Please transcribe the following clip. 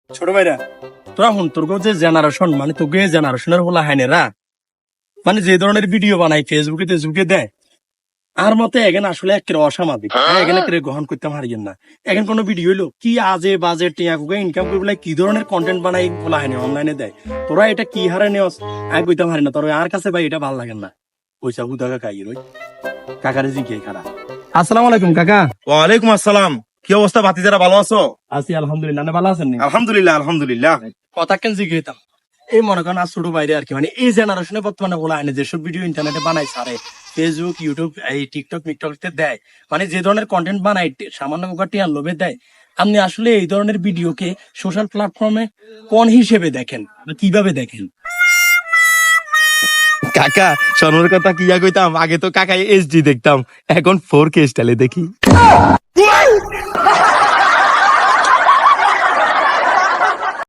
ছোট ভাইরা তোরা হন তোর যে জেনারেশন মানে তোকে জেনারেশনের হলা হাইনেরা মানে যে ধরনের ভিডিও বানাই ফেসবুকে টেসবুকে দেয় আর মতে এখানে আসলে একের অসামাজিক এখানে একের গ্রহণ করতে পারিয়েন না এখন কোনো ভিডিও হইলো কি আজে বাজে টিয়া কুকে ইনকাম করে বলে কি ধরনের কন্টেন্ট বানাই বলা হয়নি অনলাইনে দেয় তোরা এটা কি হারে নেওস এক কইতে পারি না তোর আর কাছে ভাই এটা ভালো লাগে না পয়সা হুদাকা কাই রই কাকারে জিজ্ঞে খারা আসসালামু আলাইকুম কাকা। ওয়ালাইকুম আসসালাম। কি অবস্থা ভাতিজারা, ভালো আছো? আছি আলহামদুলিল্লাহ। ভালো আছেন নি? আলহামদুলিল্লাহ আলহামদুলিল্লাহ। কথা কেন জিজ্ঞেতাম এই মনে করেন আর ছোট বাইরে আর কি মানে এই জেনারেশনে বর্তমানে বলা হয় না যেসব ভিডিও ইন্টারনেটে বানাই সারে ফেসবুক ইউটিউব এই টিকটক মিকটকতে দেয় মানে যে ধরনের কন্টেন্ট বানাই সামান্য প্রকারটি আর লোভে দেয় আপনি আসলে এই ধরনের ভিডিওকে সোশ্যাল প্ল্যাটফর্মে কোন হিসেবে দেখেন বা কিভাবে দেখেন? কাকা সোনার কথা কি কইতাম, আগে তো কাকা এইচডি দেখতাম, এখন 4K স্টাইলে দেখি।